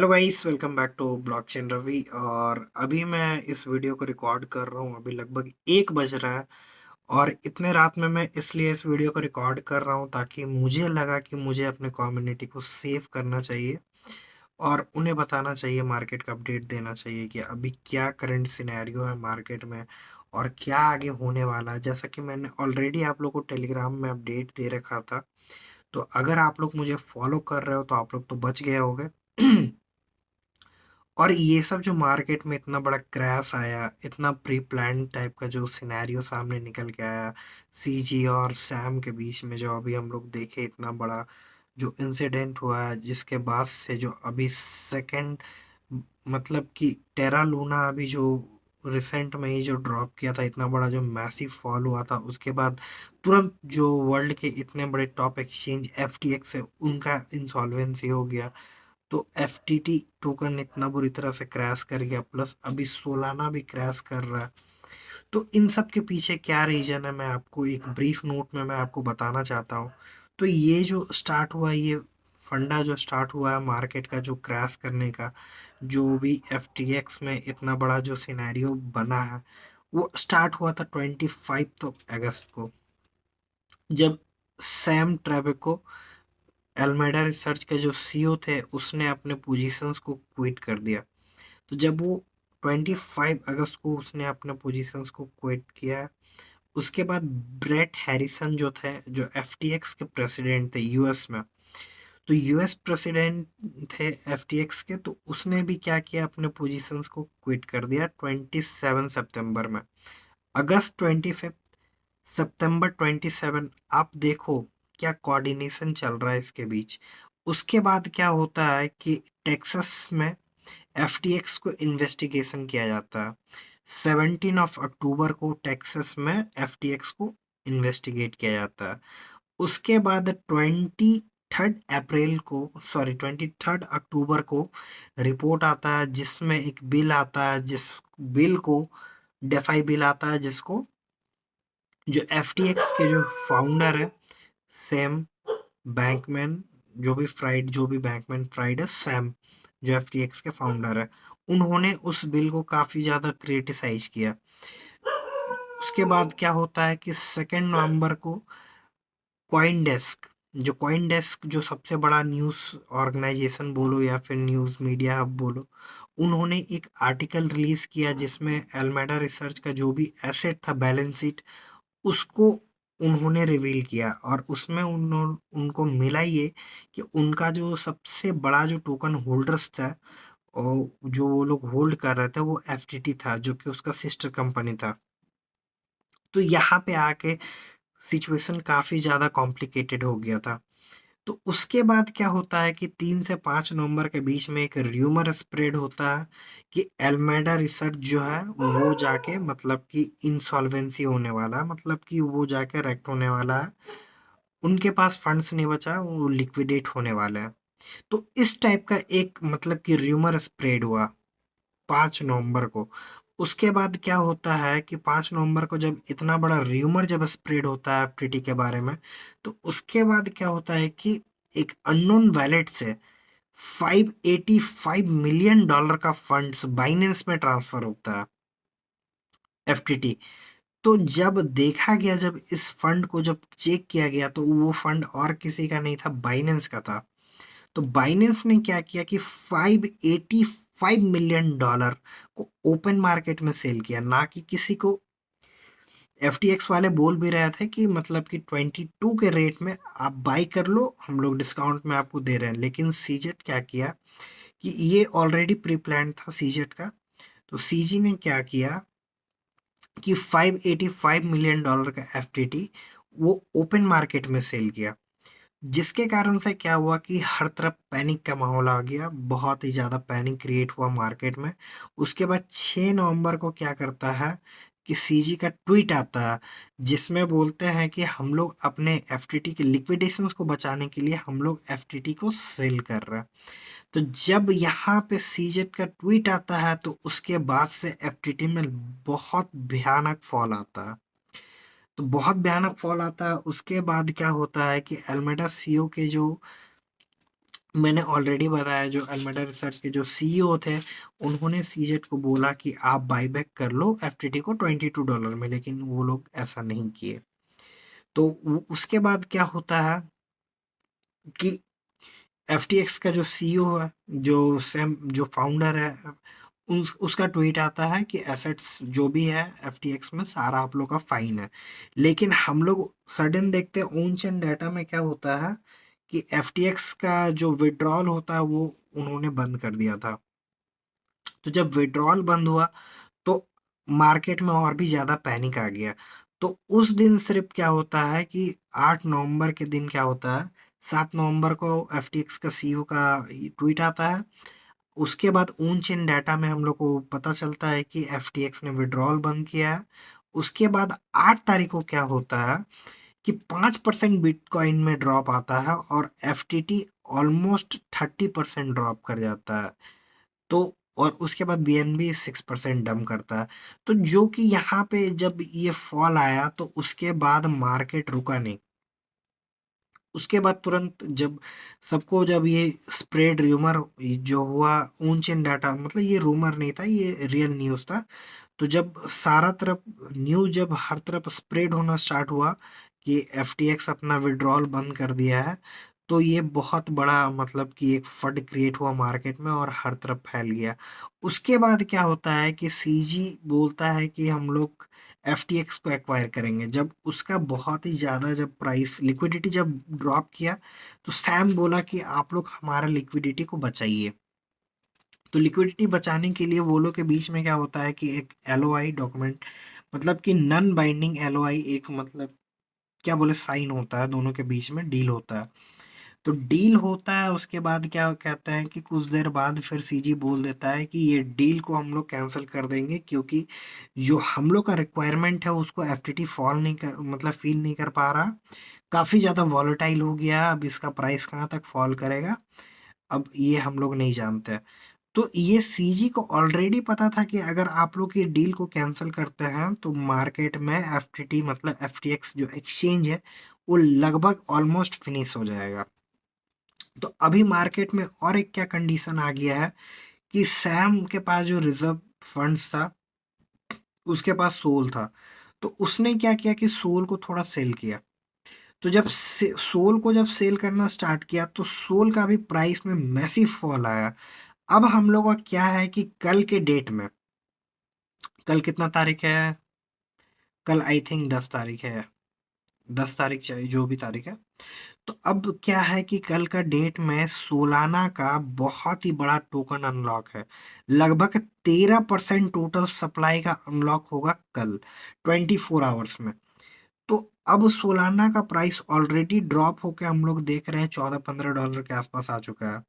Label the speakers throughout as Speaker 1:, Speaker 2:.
Speaker 1: Hello guys, welcome back to blockchain Ravi. और अभी मैं इस वीडियो को रिकॉर्ड कर रहा हूँ। अभी लगभग 1 बज रहा है। और इतने रात में मैं इसलिए इस वीडियो को रिकॉर्ड कर रहा हूँ ताकि मुझे लगा कि मुझे अपने कम्युनिटी को सेव करना चाहिए और उन्हें बताना चाहिए, मार्केट का अपडेट देना चाहिए कि अभी क्या करंट सिनेरियो है मार्केट में और क्या आगे होने वाला है। जैसा कि मैंने ऑलरेडी आप लोग को टेलीग्राम में अपडेट दे रखा था, तो अगर आप लोग मुझे फॉलो कर रहे हो तो आप लोग तो बच गए होगे। और ये सब जो मार्केट में इतना बड़ा क्रैश आया, इतना प्री प्लान टाइप का जो सिनेरियो सामने निकल के आया, सीजी और सैम के बीच में जो अभी हम लोग देखे, इतना बड़ा जो इंसिडेंट हुआ है, जिसके बाद से जो अभी सेकंड मतलब कि टेरा लूना अभी जो रिसेंट में ही जो ड्रॉप किया था, इतना बड़ा जो मैसिव फॉल हुआ था, उसके बाद तुरंत जो वर्ल्ड के इतने बड़े टॉप एक्सचेंज एफटीएक्स है उनका इंसॉल्वेंसी हो गया। तो एफटीटी टोकन इतना बुरी तरह से क्रैश कर गया, प्लस अभी सोलाना भी क्रैश कर रहा है। तो इन सब के पीछे क्या रीजन है, मैं आपको एक ब्रीफ नोट में मैं आपको बताना चाहता हूँ। तो ये जो स्टार्ट हुआ, ये फंडा जो स्टार्ट हुआ है मार्केट का जो क्रैश करने का, जो भी एफटीएक्स में इतना बड़ा जो सिनेरियो बना है, वो स्टार्ट हुआ था 25 अगस्त को, जब सैम ट्रेवेको, एल्मेडा रिसर्च के जो सीईओ थे, उसने अपने पोजीशंस को क्विट कर दिया। तो जब वो 25 अगस्त को उसने अपने पोजीशंस को क्विट किया, उसके बाद ब्रेट हैरिसन जो थे, जो एफटीएक्स के प्रेसिडेंट थे यूएस में, तो यूएस प्रेसिडेंट थे एफटीएक्स के, तो उसने भी क्या किया, अपने पोजीशंस को क्विट कर दिया 27 सितंबर में। अगस्त 25, सितंबर 27, आप देखो क्या कोऑर्डिनेशन चल रहा है इसके बीच। उसके बाद क्या होता है कि टेक्सास में एफटीएक्स को इन्वेस्टिगेशन किया जाता है। 17 अक्टूबर को टेक्सास में एफटीएक्स को इन्वेस्टिगेट किया जाता है। उसके बाद 23 को रिपोर्ट आता है, जिसमें एक बिल आता है, जिस बिल को डेफाई बिल आता है, जिसको जो एफटीएक्स के जो फाउंडर है सैम बैंकमैन, जो भी बैंकमैन फ्राइड है, सैम जो एफटीएक्स के फाउंडर है, उन्होंने उस बिल को काफ़ी ज़्यादा क्रिटिसाइज किया। उसके बाद क्या होता है कि 2 नवंबर को कॉइन डेस्क जो सबसे बड़ा न्यूज़ ऑर्गेनाइजेशन बोलो या फिर न्यूज़ मीडिया हब बोलो, उन्होंने एक आर्टिकल रिलीज़ किया जिसमें एल्मेडा रिसर्च का जो भी एसेट था, बैलेंस शीट, उसको उन्होंने रिवील किया। और उसमें उनको मिला ये कि उनका जो सबसे बड़ा जो टोकन होल्डर्स था, और जो वो लोग होल्ड कर रहे थे, वो एफटीटी था, जो कि उसका सिस्टर कंपनी था। तो यहाँ पे आके सिचुएशन काफ़ी ज़्यादा कॉम्प्लिकेटेड हो गया था। तो उसके बाद क्या होता है कि 3 से 5 नवंबर के बीच में एक र्यूमर स्प्रेड होता है कि एल्मेडा रिसर्च जो है वो जाके मतलब कि इंसॉल्वेंसी होने वाला है, मतलब कि वो जाके रेक्ट होने वाला है, उनके पास फंड्स नहीं बचा, वो लिक्विडेट होने वाले हैं। तो इस टाइप का एक मतलब कि र्यूमर स्प्रेड हुआ 5 नवंबर को। उसके बाद क्या होता है कि 5 नवंबर को जब इतना बड़ा र्यूमर जब स्प्रेड होता है एफटीटी के बारे में, तो उसके बाद क्या होता है कि एक अननोन वैलेट से $585 मिलियन का फंड्स बाइनेंस में ट्रांसफर होता है एफटीटी। तो जब देखा गया, जब इस फंड को जब चेक किया गया, तो वो फंड और किसी का नहीं था, बाइनेंस का था। तो बाइनेंस ने क्या किया कि $585 मिलियन को ओपन मार्केट में सेल किया, ना कि किसी को। एफटीएक्स वाले बोल भी रहे थे कि मतलब कि 22 के रेट में आप बाई कर लो, हम लोग डिस्काउंट में आपको दे रहे हैं। लेकिन सीजेट क्या किया कि ये ऑलरेडी प्री प्लान था सीजेट का। तो सीजी ने क्या किया कि $585 मिलियन का एफटीटी वो ओपन मार्केट में सेल किया, जिसके कारण से क्या हुआ कि हर तरफ पैनिक का माहौल आ गया, बहुत ही ज़्यादा पैनिक क्रिएट हुआ मार्केट में। उसके बाद 6 नवंबर को क्या करता है कि सीजी का ट्वीट आता है, जिसमें बोलते हैं कि हम लोग अपने एफटीटी के लिक्विडेशंस को बचाने के लिए हम लोग एफटीटी को सेल कर रहे हैं। तो जब यहाँ पे सीजेट का ट्वीट आता है, तो उसके बाद से एफटीटी में बहुत भयानक फॉल आता है। तो बहुत भयानक फॉल आता है। उसके बाद क्या होता है कि एल्मेडा सीईओ के जो मैंने ऑलरेडी बताया जो अल्मेडा रिसर्च के जो सीईओ थे, उन्होंने सीजेड को बोला कि आप बायबैक कर लो एफटीटी को $22 में, लेकिन वो लोग ऐसा नहीं किए। तो उसके बाद क्या होता है कि एफटीएक्स का जो सीईओ है, जो सैम जो फाउंडर है, उसका ट्वीट आता है कि एसेट्स जो भी है एफटीएक्स में सारा आप लोग का फाइन है। लेकिन हम लोग सडन देखते हैं ओन चेन डाटा में क्या होता है कि एफटीएक्स का जो विड्रॉल होता है वो उन्होंने बंद कर दिया था। तो जब विड्रॉल बंद हुआ तो मार्केट में और भी ज़्यादा पैनिक आ गया। तो उस दिन सिर्फ क्या होता है कि 8 नवंबर के दिन क्या होता है, 7 नवंबर को एफटीएक्स का सीईओ का ट्वीट आता है। उसके बाद ऑन चेन डाटा में हम लोग को पता चलता है कि एफटीएक्स ने विड्रॉल बंद किया है। उसके बाद 8 तारीख को क्या होता है कि 5% बिटकॉइन में ड्रॉप आता है और एफटीटी ऑलमोस्ट 30% ड्रॉप कर जाता है। तो और उसके बाद बीएनबी 6% डंप करता है। तो जो कि यहाँ पे जब ये फॉल आया तो उसके बाद मार्केट रुका नहीं। उसके बाद तुरंत जब ये स्प्रेड रूमर जो हुआ ऑन चेन डाटा, मतलब ये रूमर नहीं था, ये रियल न्यूज़ था। तो जब सारा तरफ न्यूज़ जब हर तरफ स्प्रेड होना स्टार्ट हुआ कि एफटीएक्स अपना विड्रॉल बंद कर दिया है, तो ये बहुत बड़ा मतलब कि एक फड क्रिएट हुआ मार्केट में और हर तरफ फैल गया। उसके बाद क्या होता है कि सीजी बोलता है कि हम लोग एफटीएक्स को एक्वायर करेंगे। जब उसका बहुत ही ज़्यादा जब प्राइस लिक्विडिटी जब ड्रॉप किया, तो सैम बोला कि आप लोग हमारा लिक्विडिटी को बचाइए। तो लिक्विडिटी बचाने के लिए वो लोग के बीच में क्या होता है कि एक एलओआई डॉक्यूमेंट, मतलब कि नॉन बाइंडिंग एलओआई, एक मतलब क्या बोले साइन होता है, दोनों के बीच में डील होता है। तो डील होता है, उसके बाद क्या कहते हैं कि कुछ देर बाद फिर सीजी बोल देता है कि ये डील को हम लोग कैंसिल कर देंगे, क्योंकि जो हम लोग का रिक्वायरमेंट है उसको एफटीटी फॉल नहीं कर मतलब फील नहीं कर पा रहा। काफ़ी ज़्यादा वॉलेटाइल हो गया है, अब इसका प्राइस कहाँ तक फॉल करेगा, अब ये हम लोग नहीं जानते हैं। तो ये सीजी को ऑलरेडी पता था कि अगर आप लोग ये डील को कैंसिल करते हैं तो मार्केट में एफटीटी मतलब एफटीएक्स जो एक्सचेंज है वो लगभग ऑलमोस्ट फिनिश हो जाएगा। तो अभी मार्केट में और एक क्या कंडीशन आ गया है कि सैम के पास जो रिजर्व फंड्स था, उसके पास सोल था। तो उसने क्या किया कि सोल को थोड़ा सेल किया। तो जब सोल को जब सेल करना स्टार्ट किया तो सोल का भी प्राइस में मैसिव फॉल आया। अब हम लोग का क्या है कि कल के डेट में, कल कितना तारीख है, कल आई थिंक 10 तारीख है, 10 तारीख चाहिए जो भी तारीख है। तो अब क्या है कि कल का डेट में सोलाना का बहुत ही बड़ा टोकन अनलॉक है। लगभग 13% टोटल सप्लाई का अनलॉक होगा कल 24 आवर्स में। तो अब सोलाना का प्राइस ऑलरेडी ड्रॉप होकर हम लोग देख रहे हैं $14-15 के आसपास आ चुका है।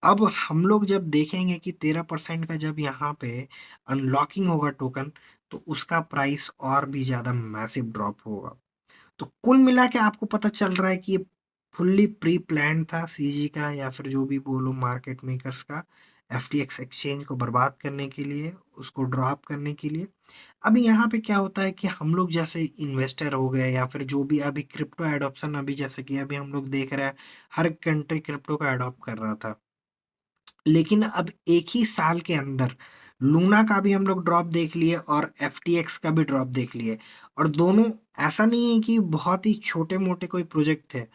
Speaker 1: अब हम लोग जब देखेंगे कि 13% का जब यहाँ पे अनलॉकिंग होगा टोकन, तो उसका प्राइस और भी ज़्यादा मैसिव ड्रॉप होगा। तो कुल मिला के आपको पता चल रहा है कि ये फुल्ली प्री प्लान्ड था सीजी का, या फिर जो भी बोलो मार्केट मेकर्स का, एफटीएक्स एक्सचेंज को बर्बाद करने के लिए, उसको ड्रॉप करने के लिए। अभी यहाँ पे क्या होता है कि हम लोग जैसे इन्वेस्टर हो गए या फिर जो भी अभी क्रिप्टो एडॉप्शन, अभी जैसे कि अभी हम लोग देख रहे हैं हर कंट्री क्रिप्टो का एडॉप्ट कर रहा था। लेकिन अब एक ही साल के अंदर लूना का भी हम लोग ड्रॉप देख लिए और एफटीएक्स का भी ड्रॉप देख लिए। और दोनों ऐसा नहीं है कि बहुत ही छोटे मोटे कोई प्रोजेक्ट थे।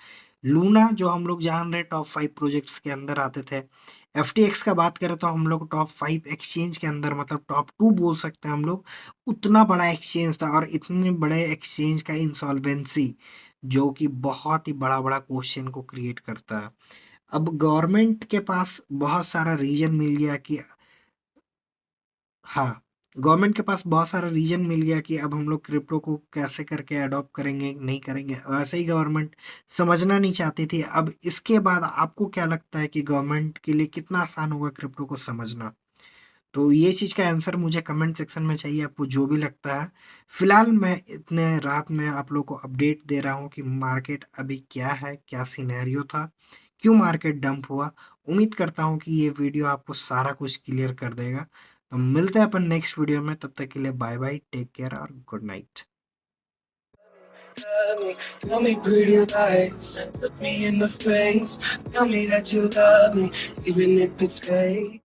Speaker 1: लूना जो हम लोग जान रहे टॉप 5 प्रोजेक्ट्स के अंदर आते थे, एफटीएक्स का बात करें तो हम लोग टॉप 5 एक्सचेंज के अंदर, मतलब टॉप 2 बोल सकते हैं हम लोग। उतना बड़ा एक्सचेंज था और इतने बड़े एक्सचेंज का इंसॉल्वेंसी, जो कि बहुत ही बड़ा बड़ा क्वेश्चन को क्रिएट करता है। अब गवर्नमेंट के पास बहुत सारा रीजन मिल गया कि हाँ, गवर्नमेंट के पास बहुत सारा रीजन मिल गया कि अब हम लोग क्रिप्टो को कैसे करके अडॉप्ट करेंगे, नहीं करेंगे। वैसे ही गवर्नमेंट समझना नहीं चाहती थी। अब इसके बाद आपको क्या लगता है कि गवर्नमेंट के लिए कितना आसान होगा क्रिप्टो को समझना? तो ये चीज़ का आंसर मुझे कमेंट सेक्शन में चाहिए, आपको जो भी लगता है। फिलहाल मैं इतने रात में आप लोग को अपडेट दे रहा हूँ कि मार्केट अभी क्या है, क्या सिनेरियो था, क्यों मार्केट डंप हुआ। उम्मीद करता हूँ कि ये वीडियो आपको सारा कुछ क्लियर कर देगा। तो मिलते हैं अपन नेक्स्ट वीडियो में, तब तक के लिए बाय बाय, टेक केयर और good night.
Speaker 2: love me. Tell me pretty lies. Look me in the face. Tell me that you love me, even if it's fake.